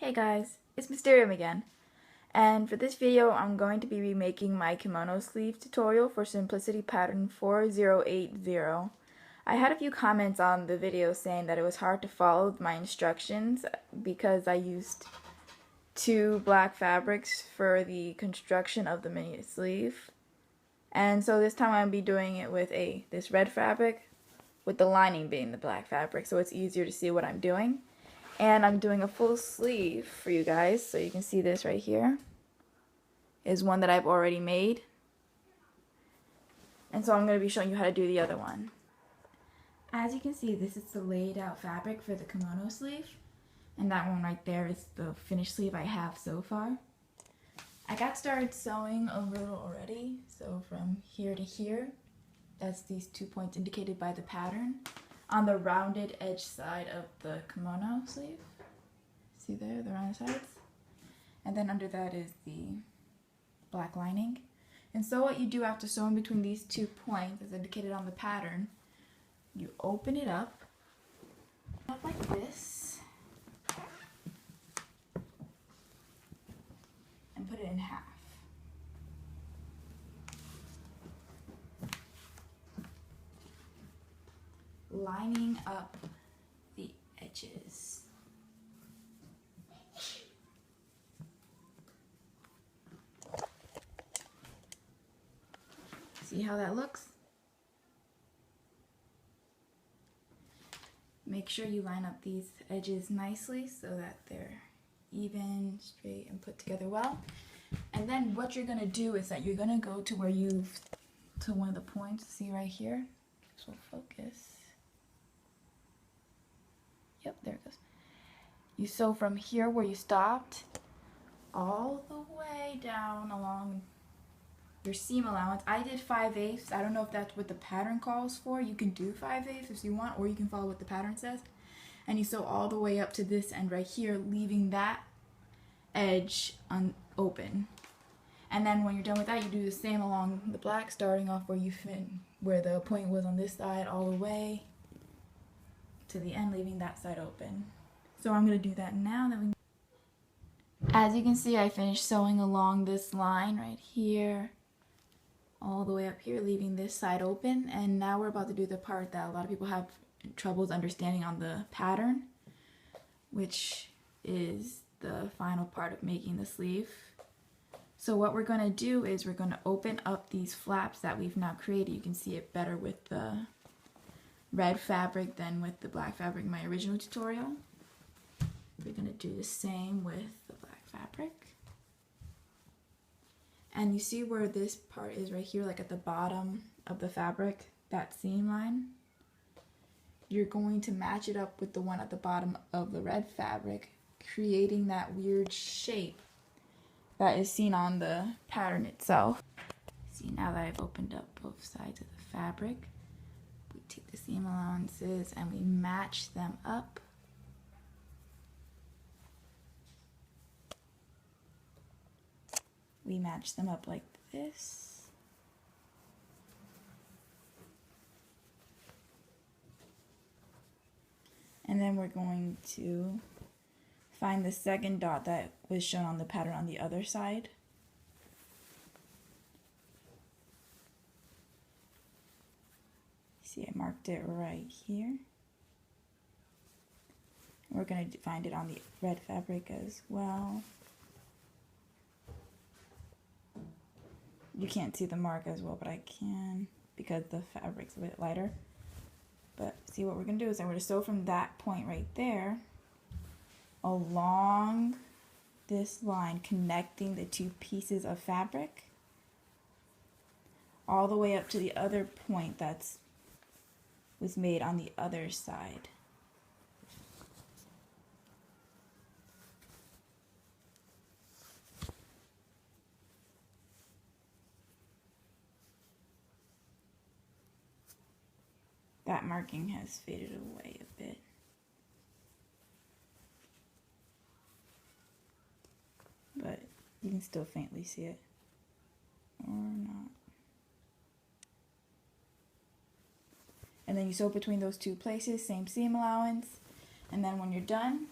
Hey guys, it's Mysterium again, and for this video I'm going to be remaking my kimono sleeve tutorial for Simplicity Pattern 4080. I had a few comments on the video saying that it was hard to follow my instructions because I used two black fabrics for the construction of the mini sleeve. And so this time I'm going to be doing it with this red fabric with the lining being the black fabric, so it's easier to see what I'm doing. And I'm doing a full sleeve for you guys, so you can see this right here is one that I've already made. And so I'm going to be showing you how to do the other one. As you can see, this is the laid out fabric for the kimono sleeve. And that one right there is the finished sleeve I have so far. I got started sewing a little already, so from here to here, that's these 2 points indicated by the pattern on the rounded edge side of the kimono sleeve. See there, the rounded sides? And then under that is the black lining. And so what you do after sewing between these 2 points, as indicated on the pattern, you open it up like this and put it in half. Lining up the edges. See how that looks? Make sure you line up these edges nicely so that they're even, straight, and put together well. And then what you're going to do is that you're going to go to where to one of the points, see right here? This will focus. Yep, there it goes. You sew from here where you stopped all the way down along your seam allowance. I did 5/8. I don't know if that's what the pattern calls for. You can do 5/8 if you want, or you can follow what the pattern says. And you sew all the way up to this end right here, leaving that edge open. And then when you're done with that, you do the same along the black, starting off where the point was on this side all the way to the end, leaving that side open. So I'm going to do that now. As you can see, I finished sewing along this line right here, all the way up here, leaving this side open. And now we're about to do the part that a lot of people have troubles understanding on the pattern, which is the final part of making the sleeve. So what we're going to do is we're going to open up these flaps that we've now created. You can see it better with the red fabric than with the black fabric in my original tutorial. We're going to do the same with the black fabric. And you see where this part is right here, like at the bottom of the fabric, that seam line? You're going to match it up with the one at the bottom of the red fabric, creating that weird shape that is seen on the pattern itself. See, now that I've opened up both sides of the fabric, we take the seam allowances and we match them up. We match them up like this. And then we're going to find the second dot that was shown on the pattern on the other side. See, I marked it right here. We're going to find it on the red fabric as well. You can't see the mark as well, but I can because the fabric's a bit lighter. But see, what we're going to do is I'm going to sew from that point right there along this line, connecting the two pieces of fabric all the way up to the other point that was made on the other side. That marking has faded away a bit. But you can still faintly see it, or not. And then you sew between those two places, same seam allowance. And then when you're done,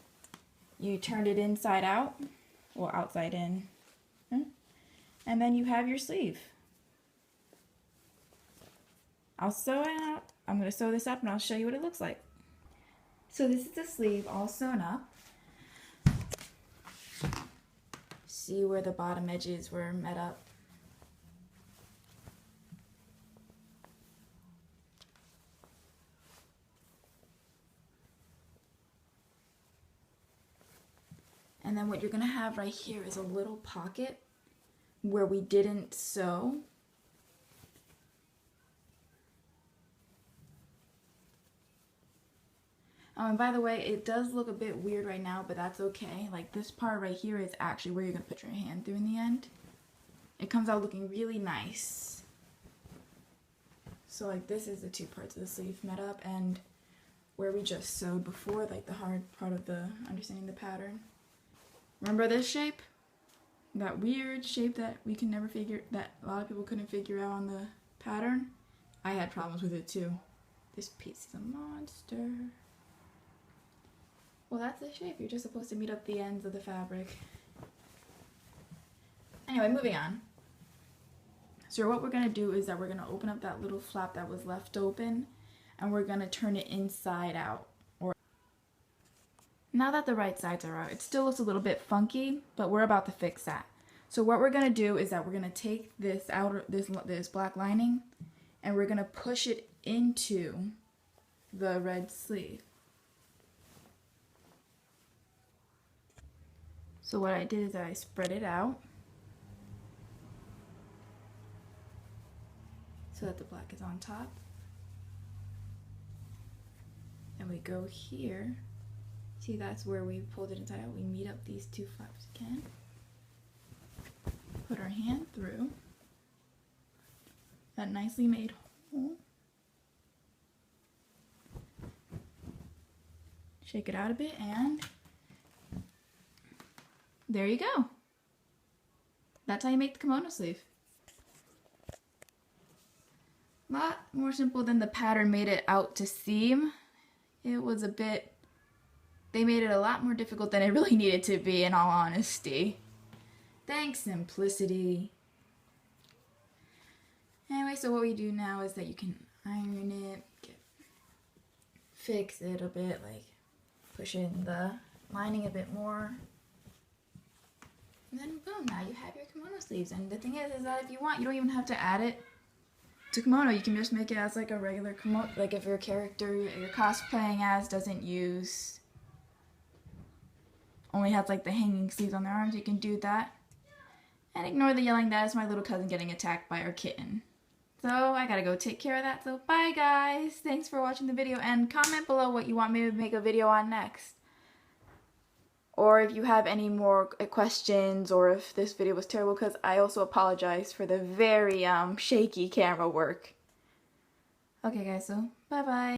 You turned it inside out, or outside in, and then you have your sleeve. I'll sew it up. I'm going to sew this up and I'll show you what it looks like. So this is the sleeve all sewn up. See where the bottom edges were met up. And then what you're going to have right here is a little pocket where we didn't sew. And by the way, it does look a bit weird right now, but that's okay. Like this part right here is actually where you're going to put your hand through in the end. It comes out looking really nice. So like this is the two parts of the sleeve met up, and where we just sewed before, like the hard part of the understanding the pattern. Remember this shape? That weird shape that we can never figure, that a lot of people couldn't figure out on the pattern? I had problems with it too. This piece is a monster. Well, that's the shape. You're just supposed to meet up the ends of the fabric. Anyway, moving on. So what we're going to do is that we're going to open up that little flap that was left open, and we're going to turn it inside out. Now that the right sides are out, it still looks a little bit funky, but we're about to fix that. So what we're going to do is that we're going to take this this black lining, and we're going to push it into the red sleeve. So what I did is I spread it out so that the black is on top. And we go here. See, that's where we pulled it inside out. We meet up these two flaps again. Put our hand through that nicely made hole. Shake it out a bit, and there you go. That's how you make the kimono sleeve. A lot more simple than the pattern made it out to seem. It was a bit, they made it a lot more difficult than it really needed to be, in all honesty. Thanks, simplicity. Anyway, so what we do now is that you can iron it, fix it a bit, like push in the lining a bit more. And then boom, now you have your kimono sleeves. And the thing is that if you want, you don't even have to add it to kimono. You can just make it as like a regular kimono. Like if your character you're cosplaying as doesn't use, only has like the hanging sleeves on their arms, you can do that. And ignore the yelling, that is my little cousin getting attacked by our kitten. So I gotta go take care of that. So bye guys, thanks for watching the video, and comment below what you want me to make a video on next. Or if you have any more questions, or if this video was terrible, because I also apologize for the very shaky camera work. Okay guys, so bye bye.